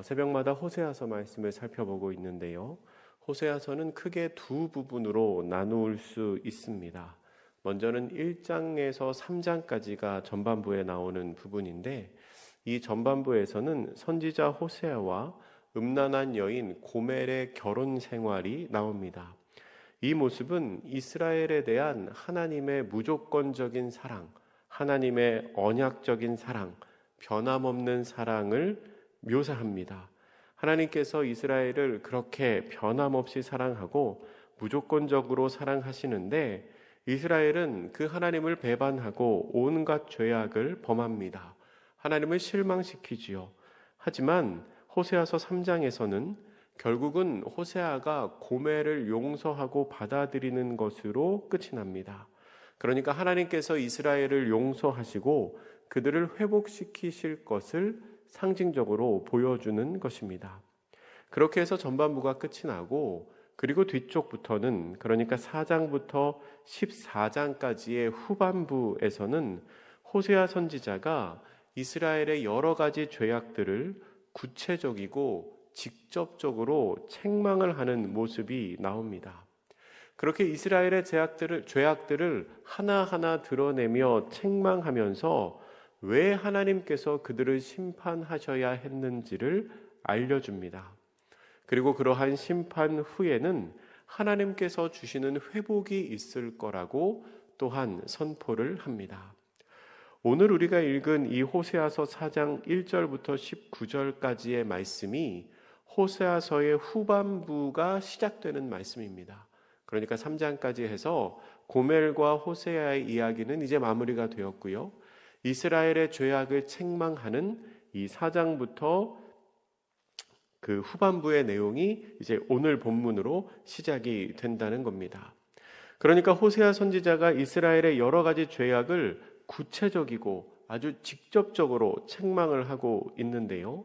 새벽마다 호세아서 말씀을 살펴보고 있는데요. 호세아서는 크게 두 부분으로 나눌 수 있습니다. 먼저는 1장에서 3장까지가 전반부에 나오는 부분인데, 이 전반부에서는 선지자 호세아와 음란한 여인 고멜의 결혼 생활이 나옵니다. 이 모습은 이스라엘에 대한 하나님의 무조건적인 사랑, 하나님의 언약적인 사랑, 변함없는 사랑을 묘사합니다. 하나님께서 이스라엘을 그렇게 변함없이 사랑하고 무조건적으로 사랑하시는데, 이스라엘은 그 하나님을 배반하고 온갖 죄악을 범합니다. 하나님을 실망시키지요. 하지만 호세아서 3장에서는 결국은 호세아가 고멜을 용서하고 받아들이는 것으로 끝이 납니다. 그러니까 하나님께서 이스라엘을 용서하시고 그들을 회복시키실 것을 상징적으로 보여주는 것입니다. 그렇게 해서 전반부가 끝이 나고, 그리고 뒤쪽부터는, 그러니까 4장부터 14장까지의 후반부에서는 호세아 선지자가 이스라엘의 여러 가지 죄악들을 구체적이고 직접적으로 책망을 하는 모습이 나옵니다. 그렇게 이스라엘의 죄악들을 하나하나 드러내며 책망하면서 왜 하나님께서 그들을 심판하셔야 했는지를 알려줍니다. 그리고 그러한 심판 후에는 하나님께서 주시는 회복이 있을 거라고 또한 선포를 합니다. 오늘 우리가 읽은 이 호세아서 4장 1절부터 19절까지의 말씀이 호세아서의 후반부가 시작되는 말씀입니다. 그러니까 3장까지 해서 고멜과 호세아의 이야기는 이제 마무리가 되었고요. 이스라엘의 죄악을 책망하는 이 4장부터 그 후반부의 내용이 이제 오늘 본문으로 시작이 된다는 겁니다. 그러니까 호세아 선지자가 이스라엘의 여러 가지 죄악을 구체적이고 아주 직접적으로 책망을 하고 있는데요.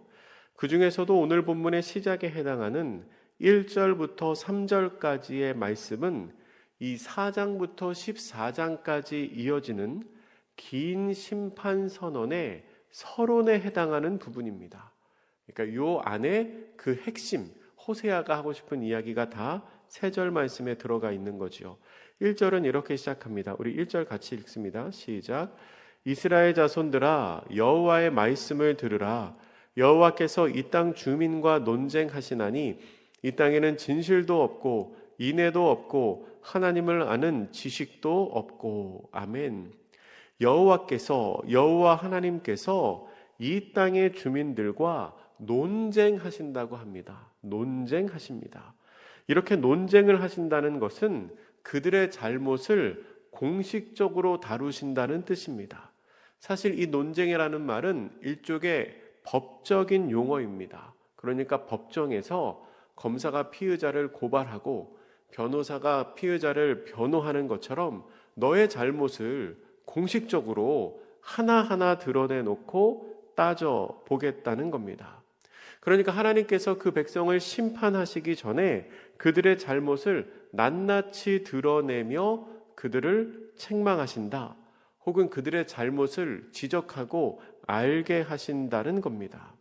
그 중에서도 오늘 본문의 시작에 해당하는 1절부터 3절까지의 말씀은 이 4장부터 14장까지 이어지는 긴 심판 선언의 서론에 해당하는 부분입니다. 그러니까 요 안에 그 핵심, 호세아가 하고 싶은 이야기가 다 3절 말씀에 들어가 있는 거지요. 1절은 이렇게 시작합니다. 우리 1절 같이 읽습니다. 시작. 이스라엘 자손들아, 여호와의 말씀을 들으라. 여호와께서 이 땅 주민과 논쟁하시나니 이 땅에는 진실도 없고 인애도 없고 하나님을 아는 지식도 없고. 아멘. 여호와 하나님께서 이 땅의 주민들과 논쟁하신다고 합니다. 논쟁하십니다. 이렇게 논쟁을 하신다는 것은 그들의 잘못을 공식적으로 다루신다는 뜻입니다. 사실 이 논쟁이라는 말은 일종의 법적인 용어입니다. 그러니까 법정에서 검사가 피의자를 고발하고 변호사가 피의자를 변호하는 것처럼 너의 잘못을 공식적으로 하나하나 드러내놓고 따져보겠다는 겁니다. 그러니까 하나님께서 그 백성을 심판하시기 전에 그들의 잘못을 낱낱이 드러내며 그들을 책망하신다, 혹은 그들의 잘못을 지적하고 알게 하신다는 겁니다.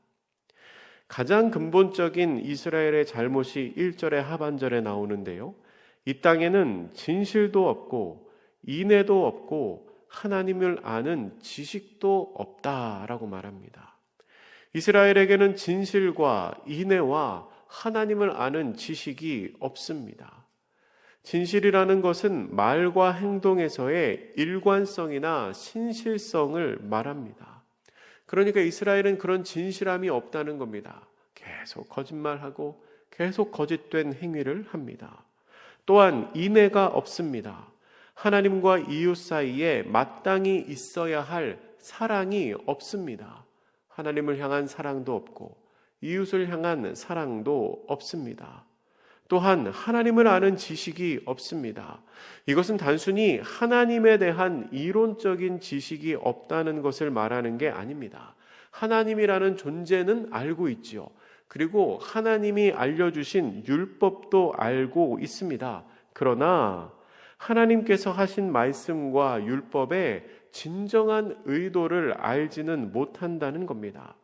가장 근본적인 이스라엘의 잘못이 1절의 하반절에 나오는데요. 이 땅에는 진실도 없고 인애도 없고 하나님을 아는 지식도 없다라고 말합니다. 이스라엘에게는 진실과 인애와 하나님을 아는 지식이 없습니다. 진실이라는 것은 말과 행동에서의 일관성이나 신실성을 말합니다. 그러니까 이스라엘은 그런 진실함이 없다는 겁니다. 계속 거짓말하고 계속 거짓된 행위를 합니다. 또한 인애가 없습니다. 하나님과 이웃 사이에 마땅히 있어야 할 사랑이 없습니다. 하나님을 향한 사랑도 없고 이웃을 향한 사랑도 없습니다. 또한 하나님을 아는 지식이 없습니다. 이것은 단순히 하나님에 대한 이론적인 지식이 없다는 것을 말하는 게 아닙니다. 하나님이라는 존재는 알고 있지요. 그리고 하나님이 알려주신 율법도 알고 있습니다. 그러나 하나님께서 하신 말씀과 율법의 진정한 의도를 알지는 못한다는 겁니다.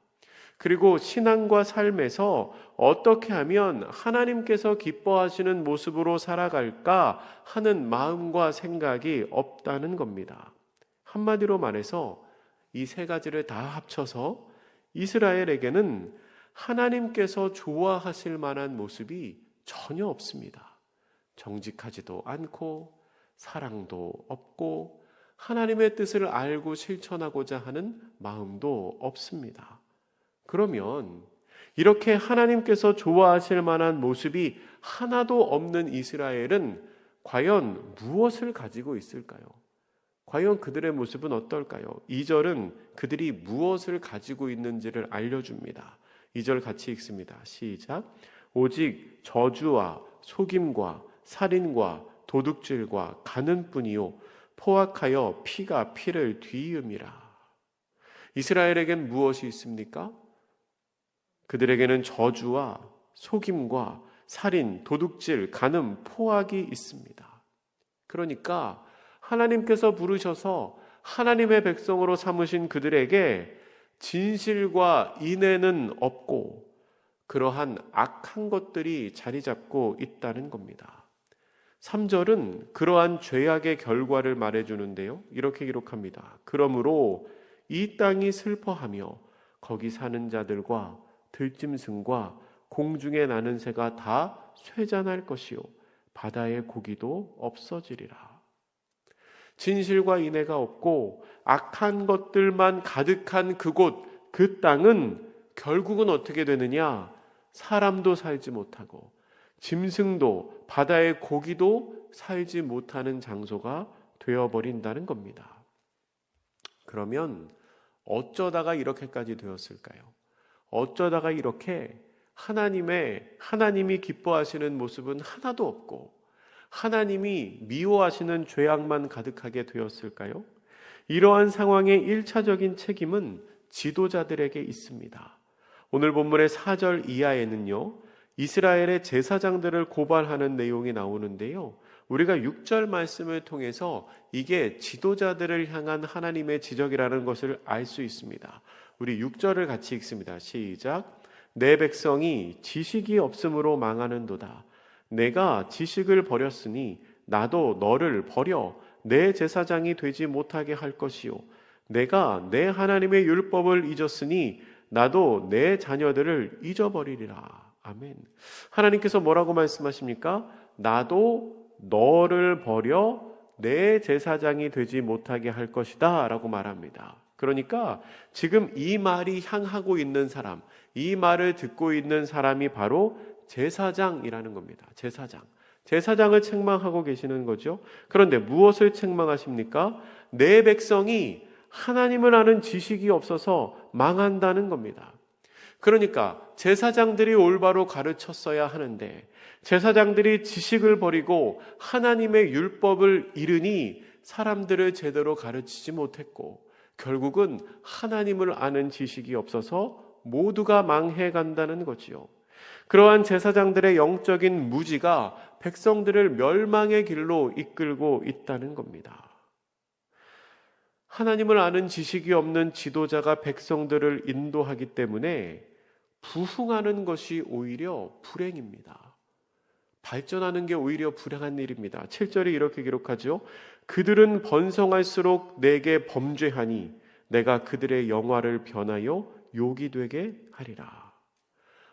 그리고 신앙과 삶에서 어떻게 하면 하나님께서 기뻐하시는 모습으로 살아갈까 하는 마음과 생각이 없다는 겁니다. 한마디로 말해서 이 세 가지를 다 합쳐서 이스라엘에게는 하나님께서 좋아하실 만한 모습이 전혀 없습니다. 정직하지도 않고 사랑도 없고 하나님의 뜻을 알고 실천하고자 하는 마음도 없습니다. 그러면 이렇게 하나님께서 좋아하실 만한 모습이 하나도 없는 이스라엘은 과연 무엇을 가지고 있을까요? 과연 그들의 모습은 어떨까요? 2절은 그들이 무엇을 가지고 있는지를 알려줍니다. 2절 같이 읽습니다. 시작. 오직 저주와 속임과 살인과 도둑질과 가는 뿐이요 포악하여 피가 피를 뒤이음이라. 이스라엘에겐 무엇이 있습니까? 그들에게는 저주와 속임과 살인, 도둑질, 간음, 포악이 있습니다. 그러니까 하나님께서 부르셔서 하나님의 백성으로 삼으신 그들에게 진실과 인애는 없고 그러한 악한 것들이 자리 잡고 있다는 겁니다. 3절은 그러한 죄악의 결과를 말해주는데요. 이렇게 기록합니다. 그러므로 이 땅이 슬퍼하며 거기 사는 자들과 들짐승과 공중에 나는 새가 다 쇠잔할 것이요 바다의 고기도 없어지리라. 진실과 인애가 없고 악한 것들만 가득한 그곳, 그 땅은 결국은 어떻게 되느냐? 사람도 살지 못하고 짐승도 바다의 고기도 살지 못하는 장소가 되어버린다는 겁니다. 그러면 어쩌다가 이렇게까지 되었을까요? 어쩌다가 이렇게 하나님이 기뻐하시는 모습은 하나도 없고 하나님이 미워하시는 죄악만 가득하게 되었을까요? 이러한 상황의 1차적인 책임은 지도자들에게 있습니다. 오늘 본문의 4절 이하에는요, 이스라엘의 제사장들을 고발하는 내용이 나오는데요. 우리가 6절 말씀을 통해서 이게 지도자들을 향한 하나님의 지적이라는 것을 알 수 있습니다. 우리 6절을 같이 읽습니다. 시작. 내 백성이 지식이 없음으로 망하는도다. 내가 지식을 버렸으니 나도 너를 버려 내 제사장이 되지 못하게 할 것이요 내가 내 하나님의 율법을 잊었으니 나도 내 자녀들을 잊어버리리라. 아멘. 하나님께서 뭐라고 말씀하십니까? 나도 너를 버려 내 제사장이 되지 못하게 할 것이다 라고 말합니다. 그러니까 지금 이 말이 향하고 있는 사람, 이 말을 듣고 있는 사람이 바로 제사장이라는 겁니다. 제사장을 책망하고 계시는 거죠. 그런데 무엇을 책망하십니까? 내 백성이 하나님을 아는 지식이 없어서 망한다는 겁니다. 그러니까 제사장들이 올바로 가르쳤어야 하는데 제사장들이 지식을 버리고 하나님의 율법을 잃으니 사람들을 제대로 가르치지 못했고 결국은 하나님을 아는 지식이 없어서 모두가 망해간다는 거지요. 그러한 제사장들의 영적인 무지가 백성들을 멸망의 길로 이끌고 있다는 겁니다. 하나님을 아는 지식이 없는 지도자가 백성들을 인도하기 때문에 부흥하는 것이 오히려 불행입니다. 발전하는 게 오히려 불행한 일입니다. 7절이 이렇게 기록하죠. 그들은 번성할수록 내게 범죄하니 내가 그들의 영화를 변하여 욕이 되게 하리라.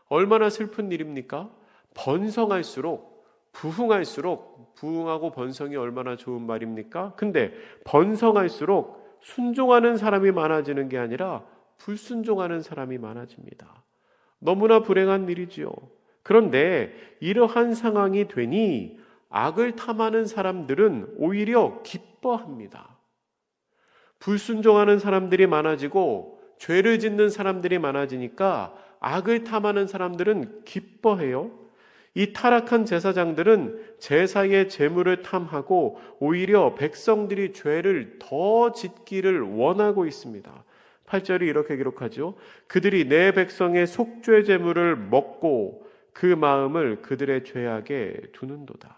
얼마나 슬픈 일입니까? 번성할수록, 부흥하고 번성이 얼마나 좋은 말입니까? 근데 번성할수록 순종하는 사람이 많아지는 게 아니라 불순종하는 사람이 많아집니다. 너무나 불행한 일이지요. 그런데 이러한 상황이 되니 악을 탐하는 사람들은 오히려 기뻐합니다. 불순종하는 사람들이 많아지고 죄를 짓는 사람들이 많아지니까 악을 탐하는 사람들은 기뻐해요. 이 타락한 제사장들은 제사의 재물을 탐하고 오히려 백성들이 죄를 더 짓기를 원하고 있습니다. 8절이 이렇게 기록하죠. 그들이 내 백성의 속죄 재물을 먹고 그 마음을 그들의 죄악에 두는도다.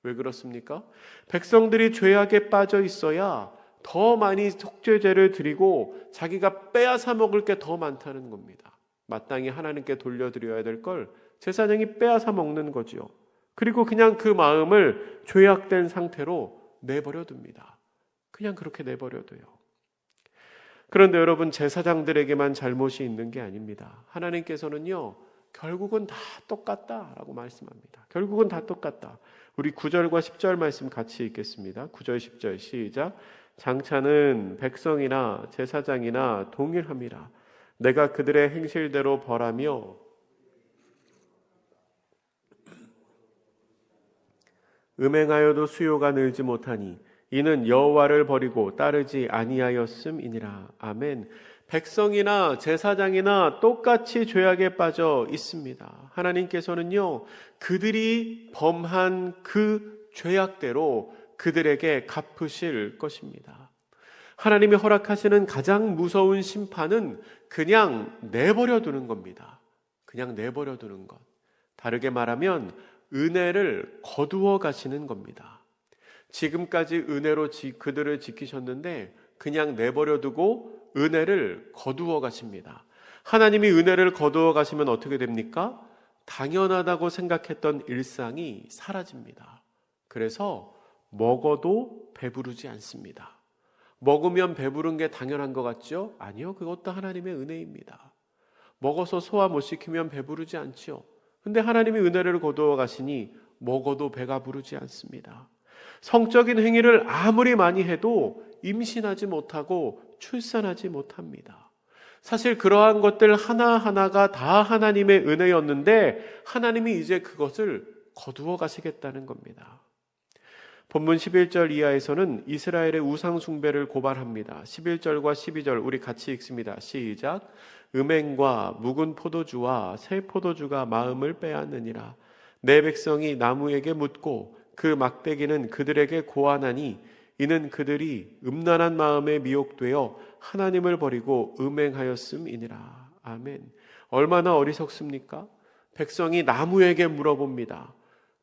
왜 그렇습니까? 백성들이 죄악에 빠져 있어야 더 많이 속죄제를 드리고 자기가 빼앗아 먹을 게 더 많다는 겁니다. 마땅히 하나님께 돌려드려야 될 걸 제사장이 빼앗아 먹는 거지요. 그리고 그냥 그 마음을 죄악된 상태로 내버려 둡니다. 그냥 그렇게 내버려 둬요. 그런데 여러분, 제사장들에게만 잘못이 있는 게 아닙니다. 하나님께서는요, 결국은 다 똑같다라고 말씀합니다. 결국은 다 똑같다. 우리 9절과 10절 말씀 같이 읽겠습니다. 9절 10절 시작. 장차는 백성이나 제사장이나 동일함이라. 내가 그들의 행실대로 벌하며 음행하여도 수요가 늘지 못하니 이는 여호와를 버리고 따르지 아니하였음이니라. 아멘. 백성이나 제사장이나 똑같이 죄악에 빠져 있습니다. 하나님께서는요, 그들이 범한 그 죄악대로 그들에게 갚으실 것입니다. 하나님이 허락하시는 가장 무서운 심판은 그냥 내버려 두는 겁니다. 그냥 내버려 두는 것. 다르게 말하면 은혜를 거두어 가시는 겁니다. 지금까지 은혜로 그들을 지키셨는데 그냥 내버려 두고 은혜를 거두어 가십니다. 하나님이 은혜를 거두어 가시면 어떻게 됩니까? 당연하다고 생각했던 일상이 사라집니다. 그래서 먹어도 배부르지 않습니다. 먹으면 배부른 게 당연한 것 같죠? 아니요, 그것도 하나님의 은혜입니다. 먹어서 소화 못 시키면 배부르지 않죠. 근데 하나님이 은혜를 거두어 가시니 먹어도 배가 부르지 않습니다. 성적인 행위를 아무리 많이 해도 임신하지 못하고 출산하지 못합니다. 사실 그러한 것들 하나하나가 다 하나님의 은혜였는데 하나님이 이제 그것을 거두어 가시겠다는 겁니다. 본문 11절 이하에서는 이스라엘의 우상 숭배를 고발합니다. 11절과 12절 우리 같이 읽습니다. 시작. 음행과 묵은 포도주와 새 포도주가 마음을 빼앗느니라. 내 백성이 나무에게 묻고 그 막대기는 그들에게 고하나니 이는 그들이 음란한 마음에 미혹되어 하나님을 버리고 음행하였음이니라. 아멘. 얼마나 어리석습니까? 백성이 나무에게 물어봅니다.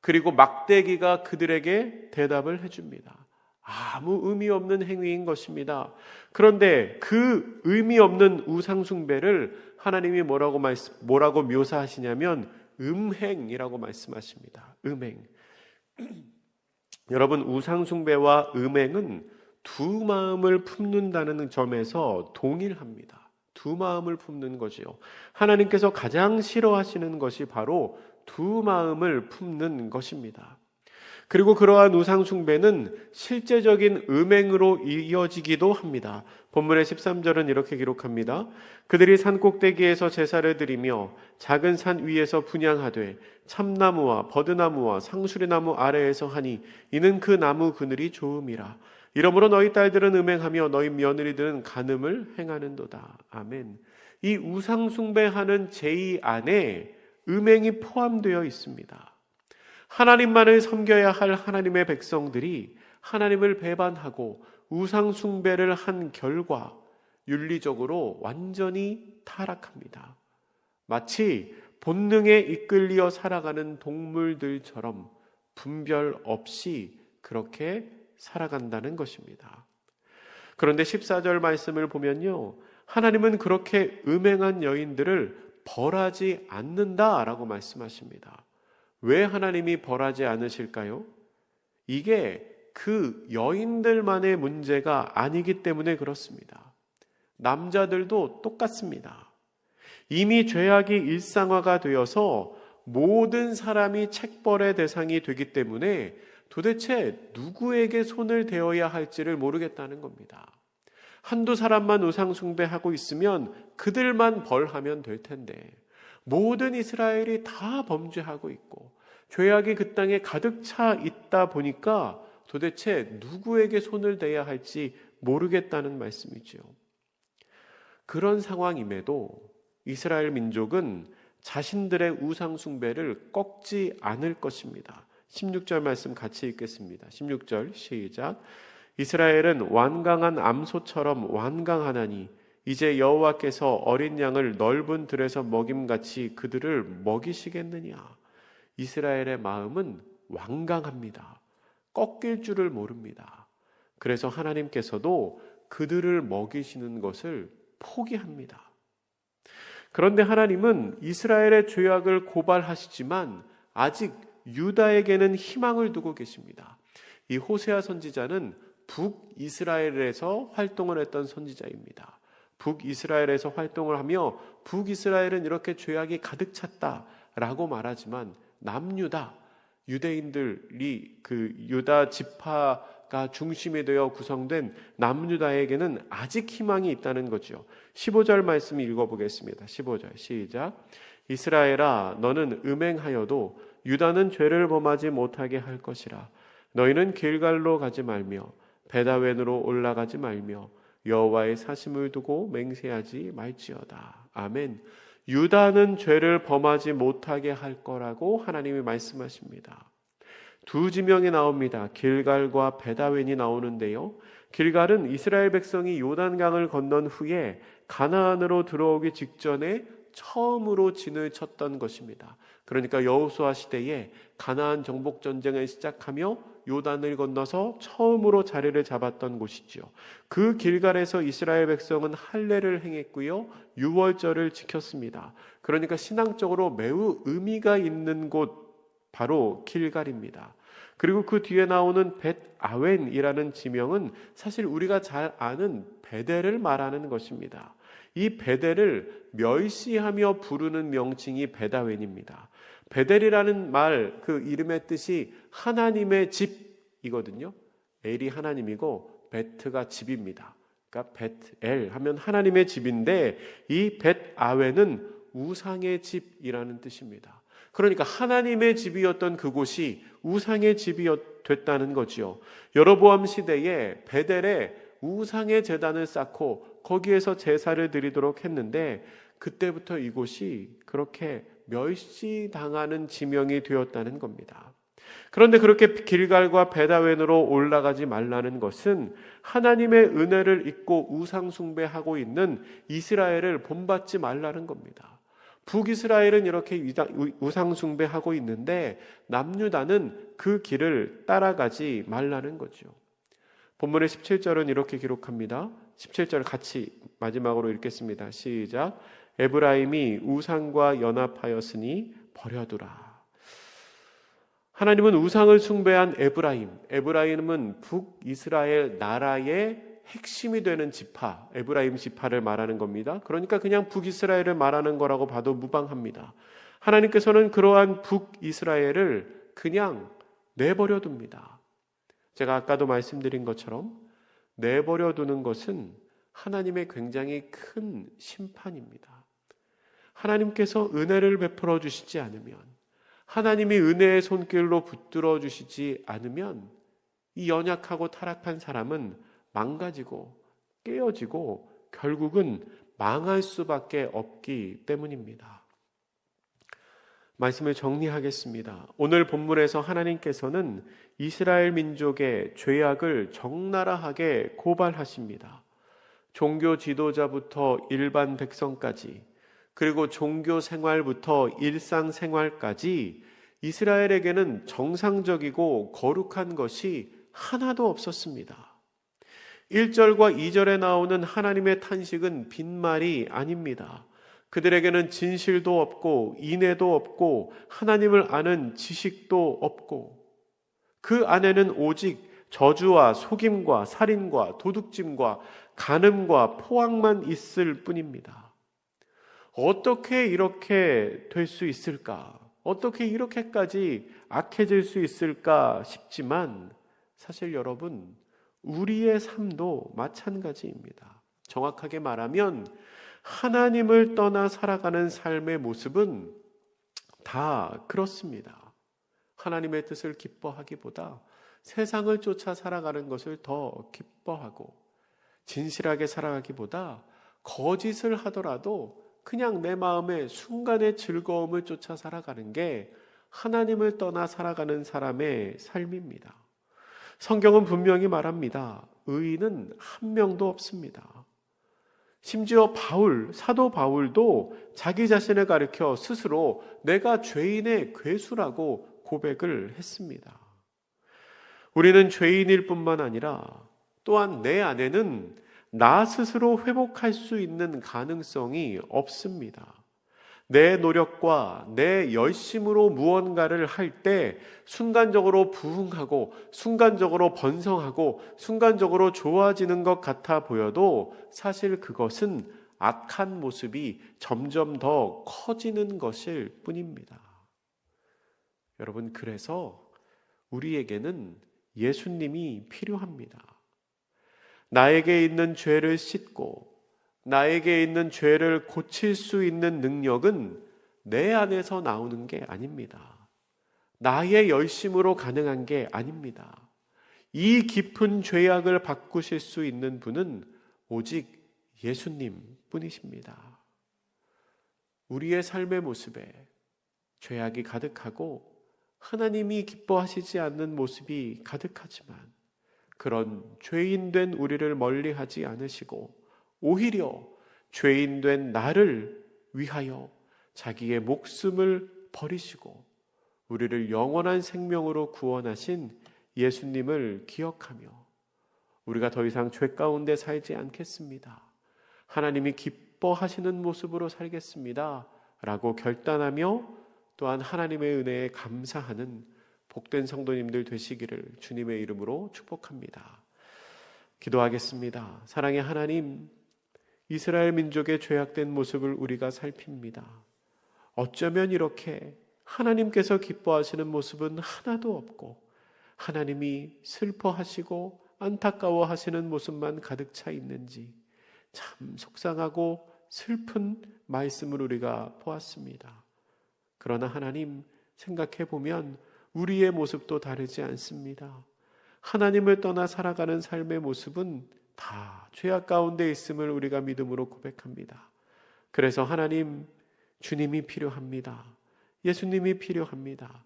그리고 막대기가 그들에게 대답을 해줍니다. 아무 의미 없는 행위인 것입니다. 그런데 그 의미 없는 우상숭배를 하나님이 뭐라고 묘사하시냐면 음행이라고 말씀하십니다. 음행. 여러분, 우상숭배와 음행은 두 마음을 품는다는 점에서 동일합니다. 두 마음을 품는 거지요. 하나님께서 가장 싫어하시는 것이 바로 두 마음을 품는 것입니다. 그리고 그러한 우상숭배는 실제적인 음행으로 이어지기도 합니다. 본문의 13절은 이렇게 기록합니다. 그들이 산 꼭대기에서 제사를 드리며 작은 산 위에서 분향하되 참나무와 버드나무와 상수리나무 아래에서 하니 이는 그 나무 그늘이 좋음이라. 이러므로 너희 딸들은 음행하며 너희 며느리들은 간음을 행하는도다. 아멘. 이 우상숭배하는 제의 안에 음행이 포함되어 있습니다. 하나님만을 섬겨야 할 하나님의 백성들이 하나님을 배반하고 우상숭배를 한 결과 윤리적으로 완전히 타락합니다. 마치 본능에 이끌려 살아가는 동물들처럼 분별 없이 그렇게 살아간다는 것입니다. 그런데 14절 말씀을 보면요, 하나님은 그렇게 음행한 여인들을 벌하지 않는다라고 말씀하십니다. 왜 하나님이 벌하지 않으실까요? 이게 그 여인들만의 문제가 아니기 때문에 그렇습니다. 남자들도 똑같습니다. 이미 죄악이 일상화가 되어서 모든 사람이 책벌의 대상이 되기 때문에 도대체 누구에게 손을 대어야 할지를 모르겠다는 겁니다. 한두 사람만 우상숭배하고 있으면 그들만 벌하면 될 텐데 모든 이스라엘이 다 범죄하고 있고 죄악이 그 땅에 가득 차 있다 보니까 도대체 누구에게 손을 대야 할지 모르겠다는 말씀이죠. 그런 상황임에도 이스라엘 민족은 자신들의 우상숭배를 꺾지 않을 것입니다. 16절 말씀 같이 읽겠습니다. 16절 시작. 이스라엘은 완강한 암소처럼 완강하나니 이제 여호와께서 어린 양을 넓은 들에서 먹임같이 그들을 먹이시겠느냐. 이스라엘의 마음은 완강합니다. 꺾일 줄을 모릅니다. 그래서 하나님께서도 그들을 먹이시는 것을 포기합니다. 그런데 하나님은 이스라엘의 죄악을 고발하시지만 아직 유다에게는 희망을 두고 계십니다. 이 호세아 선지자는 북이스라엘에서 활동을 했던 선지자입니다. 북이스라엘에서 활동을 하며 북이스라엘은 이렇게 죄악이 가득 찼다라고 말하지만 남유다, 유대인들이 그 유다 지파가 중심이 되어 구성된 남유다에게는 아직 희망이 있다는 거죠. 15절 말씀 읽어보겠습니다. 15절 시작. 이스라엘아 너는 음행하여도 유다는 죄를 범하지 못하게 할 것이라. 너희는 길갈로 가지 말며 베다웬으로 올라가지 말며 여호와의 사심을 두고 맹세하지 말지어다. 아멘. 유다는 죄를 범하지 못하게 할 거라고 하나님이 말씀하십니다. 두 지명이 나옵니다. 길갈과 베다웬이 나오는데요. 길갈은 이스라엘 백성이 요단강을 건넌 후에 가나안으로 들어오기 직전에 처음으로 진을 쳤던 것입니다. 그러니까 여호수아 시대에 가나안 정복 전쟁을 시작하며 요단을 건너서 처음으로 자리를 잡았던 곳이죠. 그 길갈에서 이스라엘 백성은 할례를 행했고요. 유월절을 지켰습니다. 그러니까 신앙적으로 매우 의미가 있는 곳 바로 길갈입니다. 그리고 그 뒤에 나오는 벳아웬이라는 지명은 사실 우리가 잘 아는 베델을 말하는 것입니다. 이 베델을 멸시하며 부르는 명칭이 베다웬입니다. 베델이라는 말, 그 이름의 뜻이 하나님의 집이거든요. 엘이 하나님이고 베트가 집입니다. 그러니까 벳엘 하면 하나님의 집인데 이 벳아웬은 우상의 집이라는 뜻입니다. 그러니까 하나님의 집이었던 그곳이 우상의 집이 됐다는 거지요. 여로보암 시대에 베델에 우상의 제단을 쌓고 거기에서 제사를 드리도록 했는데 그때부터 이곳이 그렇게 멸시당하는 지명이 되었다는 겁니다. 그런데 그렇게 길갈과 베다웬으로 올라가지 말라는 것은 하나님의 은혜를 잊고 우상 숭배하고 있는 이스라엘을 본받지 말라는 겁니다. 북이스라엘은 이렇게 우상 숭배하고 있는데 남유다는 그 길을 따라가지 말라는 거죠. 본문의 17절은 이렇게 기록합니다. 17절 같이 마지막으로 읽겠습니다. 시작. 에브라임이 우상과 연합하였으니 버려두라. 하나님은 우상을 숭배한 에브라임은 북이스라엘 나라의 핵심이 되는 지파, 에브라임 지파를 말하는 겁니다. 그러니까 그냥 북이스라엘을 말하는 거라고 봐도 무방합니다. 하나님께서는 그러한 북이스라엘을 그냥 내버려 둡니다. 제가 아까도 말씀드린 것처럼 내버려 두는 것은 하나님의 굉장히 큰 심판입니다. 하나님께서 은혜를 베풀어 주시지 않으면, 하나님이 은혜의 손길로 붙들어 주시지 않으면 이 연약하고 타락한 사람은 망가지고 깨어지고 결국은 망할 수밖에 없기 때문입니다. 말씀을 정리하겠습니다. 오늘 본문에서 하나님께서는 이스라엘 민족의 죄악을 적나라하게 고발하십니다. 종교 지도자부터 일반 백성까지, 그리고 종교 생활부터 일상 생활까지 이스라엘에게는 정상적이고 거룩한 것이 하나도 없었습니다. 1절과 2절에 나오는 하나님의 탄식은 빈말이 아닙니다. 그들에게는 진실도 없고 인애도 없고 하나님을 아는 지식도 없고 그 안에는 오직 저주와 속임과 살인과 도둑짐과 간음과 포악만 있을 뿐입니다. 어떻게 이렇게 될 수 있을까? 어떻게 이렇게까지 악해질 수 있을까 싶지만 사실 여러분, 우리의 삶도 마찬가지입니다. 정확하게 말하면 하나님을 떠나 살아가는 삶의 모습은 다 그렇습니다. 하나님의 뜻을 기뻐하기보다 세상을 쫓아 살아가는 것을 더 기뻐하고, 진실하게 살아가기보다 거짓을 하더라도 그냥 내 마음의 순간의 즐거움을 쫓아 살아가는 게 하나님을 떠나 살아가는 사람의 삶입니다. 성경은 분명히 말합니다. 의인은 한 명도 없습니다. 심지어 사도 바울도 자기 자신을 가리켜 스스로 내가 죄인의 괴수라고 고백을 했습니다. 우리는 죄인일 뿐만 아니라 또한 내 안에는 나 스스로 회복할 수 있는 가능성이 없습니다. 내 노력과 내 열심으로 무언가를 할 때 순간적으로 부흥하고 순간적으로 번성하고 순간적으로 좋아지는 것 같아 보여도 사실 그것은 악한 모습이 점점 더 커지는 것일 뿐입니다. 여러분, 그래서 우리에게는 예수님이 필요합니다. 나에게 있는 죄를 씻고 나에게 있는 죄를 고칠 수 있는 능력은 내 안에서 나오는 게 아닙니다. 나의 열심으로 가능한 게 아닙니다. 이 깊은 죄악을 바꾸실 수 있는 분은 오직 예수님 뿐이십니다. 우리의 삶의 모습에 죄악이 가득하고 하나님이 기뻐하시지 않는 모습이 가득하지만 그런 죄인된 우리를 멀리하지 않으시고 오히려 죄인된 나를 위하여 자기의 목숨을 버리시고 우리를 영원한 생명으로 구원하신 예수님을 기억하며 우리가 더 이상 죄 가운데 살지 않겠습니다. 하나님이 기뻐하시는 모습으로 살겠습니다. 라고 결단하며 또한 하나님의 은혜에 감사하는 복된 성도님들 되시기를 주님의 이름으로 축복합니다. 기도하겠습니다. 사랑의 하나님, 이스라엘 민족의 죄악된 모습을 우리가 살핍니다. 어쩌면 이렇게 하나님께서 기뻐하시는 모습은 하나도 없고 하나님이 슬퍼하시고 안타까워하시는 모습만 가득 차 있는지 참 속상하고 슬픈 말씀을 우리가 보았습니다. 그러나 하나님, 생각해 보면 우리의 모습도 다르지 않습니다. 하나님을 떠나 살아가는 삶의 모습은 다 죄악 가운데 있음을 우리가 믿음으로 고백합니다. 그래서 하나님, 주님이 필요합니다. 예수님이 필요합니다.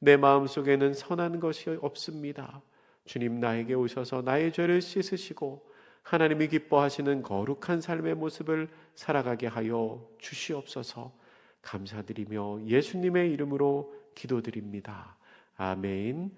내 마음속에는 선한 것이 없습니다. 주님, 나에게 오셔서 나의 죄를 씻으시고 하나님이 기뻐하시는 거룩한 삶의 모습을 살아가게 하여 주시옵소서. 감사드리며 예수님의 이름으로 기도드립니다. 아멘.